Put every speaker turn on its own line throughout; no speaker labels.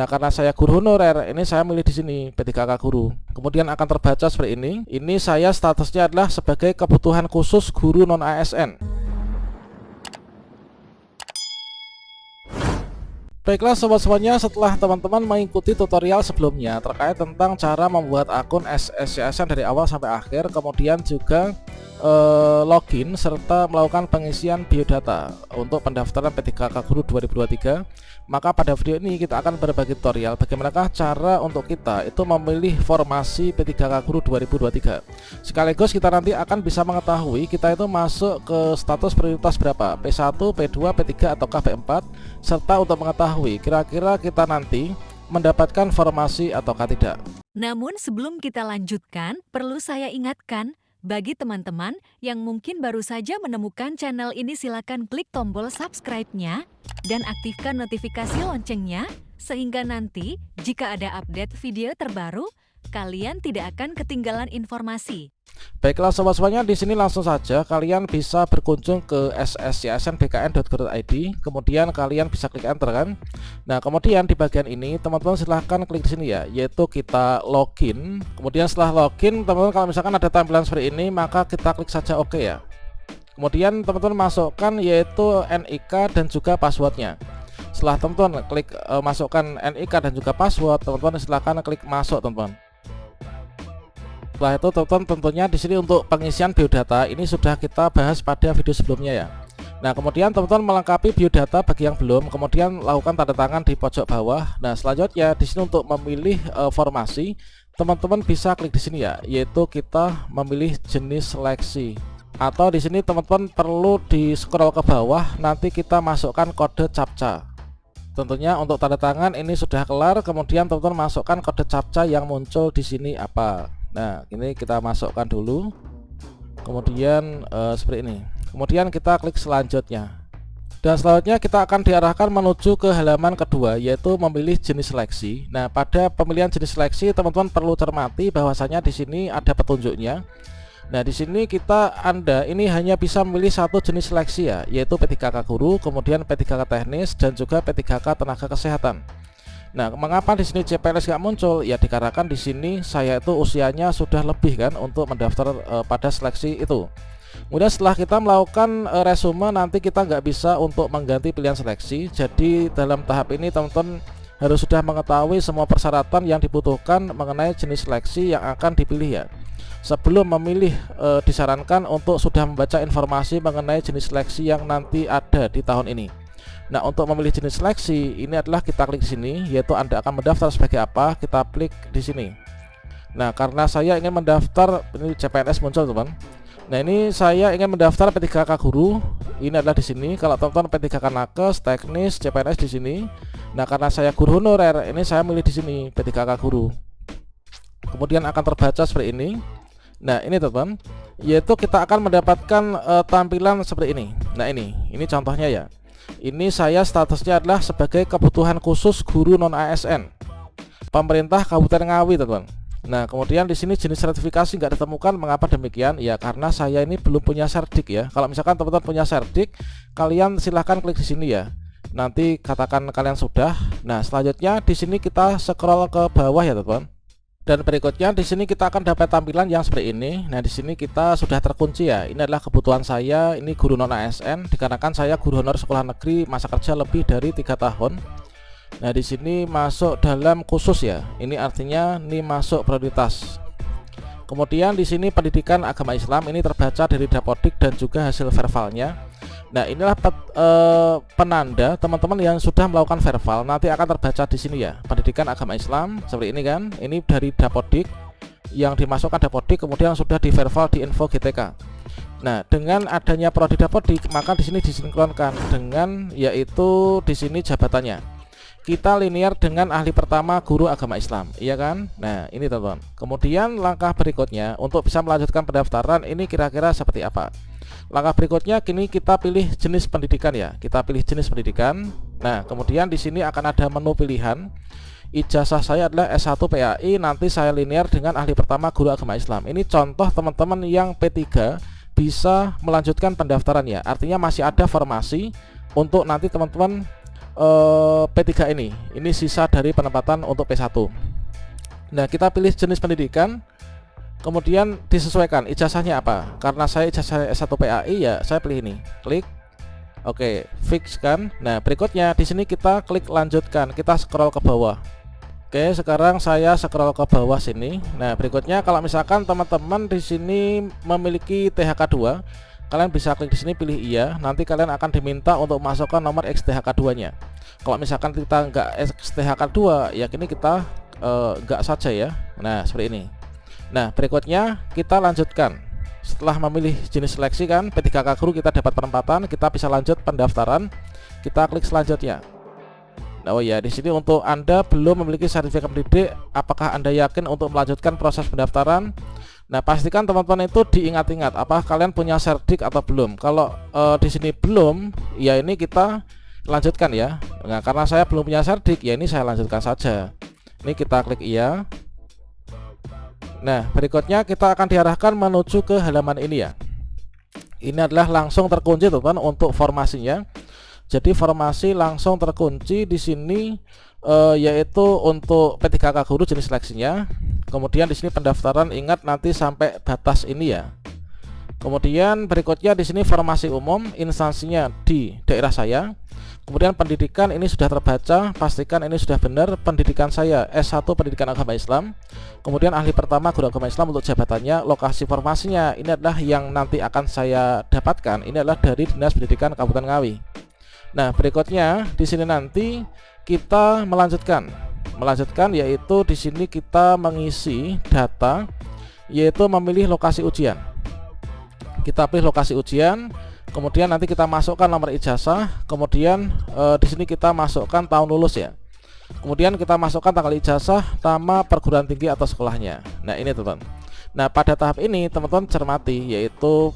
Nah, karena saya guru honorer, ini saya milih di sini P3K guru. Kemudian akan terbaca seperti ini. Ini saya statusnya adalah sebagai kebutuhan khusus guru non ASN. Baiklah sobat-sobatnya, setelah teman-teman mengikuti tutorial sebelumnya terkait tentang cara membuat akun SSCSN dari awal sampai akhir, kemudian juga login serta melakukan pengisian biodata untuk pendaftaran P3K Guru 2023, maka pada video ini kita akan berbagi tutorial bagaimanakah cara untuk kita itu memilih formasi P3K Guru 2023. Sekaligus kita nanti akan bisa mengetahui kita itu masuk ke status prioritas berapa, P1, P2, P3 atau P4, serta untuk mengetahui kira-kira kita nanti mendapatkan formasi ataukah tidak.
Namun sebelum kita lanjutkan, perlu saya ingatkan, bagi teman-teman yang mungkin baru saja menemukan channel ini, silakan klik tombol subscribe-nya dan aktifkan notifikasi loncengnya sehingga nanti jika ada update video terbaru, kalian tidak akan ketinggalan informasi.
Baiklah sobat-sobatnya, di sini langsung saja kalian bisa berkunjung ke sscsnbkn.go.id, kemudian kalian bisa klik enter kan. Nah, kemudian di bagian ini teman-teman silahkan klik di sini ya, yaitu kita login. Kemudian setelah login, teman-teman kalau misalkan ada tampilan seperti ini, maka kita klik saja oke ya. Kemudian teman-teman masukkan yaitu NIK dan juga passwordnya. Setelah teman-teman klik masukkan NIK dan juga password, teman-teman silahkan klik masuk teman-teman. Setelah itu teman-teman tentunya di sini untuk pengisian biodata ini sudah kita bahas pada video sebelumnya ya. Nah, kemudian teman-teman melengkapi biodata bagi yang belum, kemudian lakukan tanda tangan di pojok bawah. Nah, selanjutnya di sini untuk memilih formasi, teman-teman bisa klik di sini ya, yaitu kita memilih jenis seleksi. Atau di sini teman-teman perlu di scroll ke bawah, nanti kita masukkan kode CAPTCHA. Tentunya untuk tanda tangan ini sudah kelar, kemudian teman-teman masukkan kode CAPTCHA yang muncul di sini apa. Nah, ini kita masukkan dulu. Kemudian seperti ini. Kemudian kita klik selanjutnya. Dan selanjutnya kita akan diarahkan menuju ke halaman kedua, yaitu memilih jenis seleksi. Nah, pada pemilihan jenis seleksi teman-teman perlu cermati bahwasanya di sini ada petunjuknya. Nah, di sini Anda ini hanya bisa memilih satu jenis seleksi ya, yaitu P3K guru, kemudian P3K teknis dan juga P3K tenaga kesehatan. Nah, mengapa di sini CPNS nggak muncul? Ya dikarenakan di sini saya itu usianya sudah lebih kan untuk mendaftar pada seleksi itu. Kemudian setelah kita melakukan resume, nanti kita nggak bisa untuk mengganti pilihan seleksi. Jadi dalam tahap ini teman-teman harus sudah mengetahui semua persyaratan yang dibutuhkan mengenai jenis seleksi yang akan dipilih ya. Sebelum memilih disarankan untuk sudah membaca informasi mengenai jenis seleksi yang nanti ada di tahun ini. Nah, untuk memilih jenis seleksi ini adalah kita klik di sini, yaitu Anda akan mendaftar sebagai apa, kita klik di sini. Nah, karena saya ingin mendaftar, ini CPNS muncul teman. Nah, ini saya ingin mendaftar P3K guru, ini adalah di sini. Kalau teman-teman P3K nakes, teknis, CPNS di sini. Nah, karena saya guru honorer, ini saya milih di sini P3K guru. Kemudian akan terbaca seperti ini. Nah, ini teman, yaitu kita akan mendapatkan tampilan seperti ini. Nah, ini contohnya ya. Ini saya statusnya adalah sebagai kebutuhan khusus guru non ASN pemerintah Kabupaten Ngawi teman-teman. Nah, kemudian di sini jenis sertifikasi nggak ditemukan. Mengapa demikian? Ya karena saya ini belum punya serdik ya. Kalau misalkan teman-teman punya serdik, kalian silahkan klik di sini ya. Nanti katakan kalian sudah. Nah, selanjutnya di sini kita scroll ke bawah ya teman-teman. Dan berikutnya di sini kita akan dapat tampilan yang seperti ini. Nah, di sini kita sudah terkunci ya. Ini adalah kebutuhan saya, ini guru non ASN dikarenakan saya guru honor sekolah negeri masa kerja lebih dari 3 tahun. Nah, di sini masuk dalam khusus ya. Ini artinya ini masuk prioritas. Kemudian di sini pendidikan agama Islam ini terbaca dari Dapodik dan juga hasil verbalnya. Nah, inilah penanda teman-teman yang sudah melakukan verbal nanti akan terbaca di sini ya. Pendidikan agama Islam seperti ini kan. Ini dari Dapodik yang dimasukkan Dapodik, kemudian sudah di verbal di info GTK. Nah, dengan adanya prodi Dapodik, maka di sini disinkronkan dengan yaitu di sini jabatannya. Kita linear dengan ahli pertama guru agama Islam, iya kan? Nah, ini teman-teman. Kemudian langkah berikutnya untuk bisa melanjutkan pendaftaran ini kira-kira seperti apa? Langkah berikutnya kini kita pilih jenis pendidikan ya. Kita pilih jenis pendidikan. Nah, kemudian di sini akan ada menu pilihan. Ijazah saya adalah S1 PAI, nanti saya linear dengan ahli pertama guru agama Islam. Ini contoh teman-teman yang P3 bisa melanjutkan pendaftaran ya. Artinya masih ada formasi untuk nanti teman-teman P3 ini sisa dari penempatan untuk P1. Nah, kita pilih jenis pendidikan, kemudian disesuaikan ijazahnya apa. Karena saya ijazah S1 PAI ya, saya pilih ini. Klik. Oke, fix kan. Nah, berikutnya di sini kita klik lanjutkan. Kita scroll ke bawah. Oke, sekarang saya scroll ke bawah sini. Nah, berikutnya kalau misalkan teman-teman di sini memiliki THK2, kalian bisa klik di sini pilih iya. Nanti kalian akan diminta untuk masukkan nomor XTHK2-nya. Kalau misalkan kita nggak XTHK2, ya kini kita nggak saja ya. Nah, seperti ini. Nah, berikutnya kita lanjutkan. Setelah memilih jenis seleksi kan P3K Guru, kita dapat penempatan, kita bisa lanjut pendaftaran. Kita klik selanjutnya. Nah, oh ya, di sini untuk Anda belum memiliki sertifikat pendidik, apakah Anda yakin untuk melanjutkan proses pendaftaran? Nah, pastikan teman-teman itu diingat-ingat apakah kalian punya serdik atau belum. Kalau di sini belum, ya ini kita lanjutkan ya. Nah, karena saya belum punya serdik, ya ini saya lanjutkan saja. Ini kita klik iya. Nah, berikutnya kita akan diarahkan menuju ke halaman ini ya. Ini adalah langsung terkunci teman-teman untuk formasinya. Jadi formasi langsung terkunci di sini, yaitu untuk P3K Guru jenis seleksinya. Kemudian di sini pendaftaran, ingat nanti sampai batas ini ya. Kemudian berikutnya di sini formasi umum, instansinya di daerah saya. Kemudian pendidikan ini sudah terbaca, pastikan ini sudah benar. Pendidikan saya S1 Pendidikan Agama Islam. Kemudian ahli pertama Guru Agama Islam untuk jabatannya. Lokasi formasinya ini adalah yang nanti akan saya dapatkan. Ini adalah dari Dinas Pendidikan Kabupaten Ngawi. Nah, berikutnya di sini nanti kita melanjutkan yaitu di sini kita mengisi data, yaitu memilih lokasi ujian. Kita pilih lokasi ujian, kemudian nanti kita masukkan nomor ijazah, kemudian di sini kita masukkan tahun lulus ya. Kemudian kita masukkan tanggal ijazah, nama perguruan tinggi atau sekolahnya. Nah, ini teman-teman. Nah, pada tahap ini teman-teman cermati, yaitu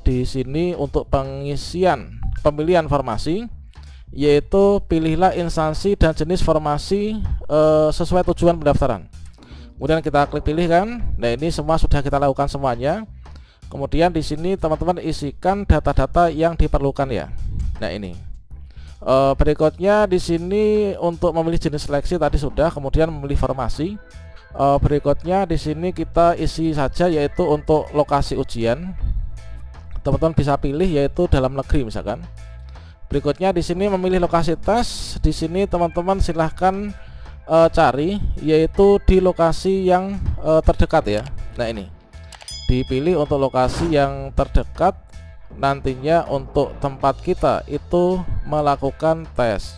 di sini untuk pemilihan formasi, yaitu pilihlah instansi dan jenis formasi sesuai tujuan pendaftaran. Kemudian kita klik pilih kan. Nah, ini semua sudah kita lakukan semuanya. Kemudian di sini teman-teman isikan data-data yang diperlukan ya. Nah, ini berikutnya di sini untuk memilih jenis seleksi tadi sudah, kemudian memilih formasi. Berikutnya di sini kita isi saja, yaitu untuk lokasi ujian. Teman-teman bisa pilih yaitu dalam negeri misalkan. Berikutnya di sini memilih lokasi tes. Di sini teman-teman silahkan cari yaitu di lokasi yang terdekat ya. Nah, ini dipilih untuk lokasi yang terdekat, nantinya untuk tempat kita itu melakukan tes.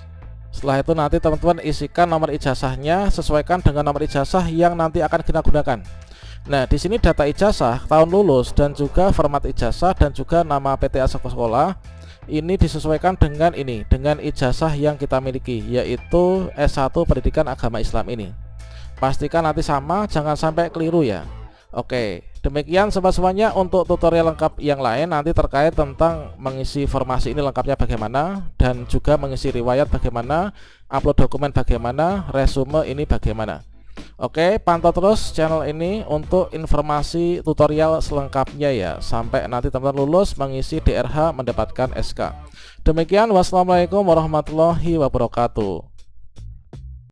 Setelah itu nanti teman-teman isikan nomor ijazahnya, sesuaikan dengan nomor ijazah yang nanti akan kita gunakan. Nah, di sini data ijazah, tahun lulus, dan juga format ijazah, dan juga nama PTA sekolah ini disesuaikan dengan dengan ijazah yang kita miliki, yaitu S1 Pendidikan Agama Islam ini. Pastikan nanti sama, jangan sampai keliru ya. Oke, demikian semuanya untuk tutorial lengkap yang lain nanti terkait tentang mengisi formasi ini lengkapnya bagaimana, dan juga mengisi riwayat bagaimana, upload dokumen bagaimana, resume ini bagaimana. Oke, pantau terus channel ini untuk informasi tutorial selengkapnya ya, sampai nanti teman-teman lulus mengisi DRH mendapatkan SK. Demikian, wassalamualaikum warahmatullahi wabarakatuh.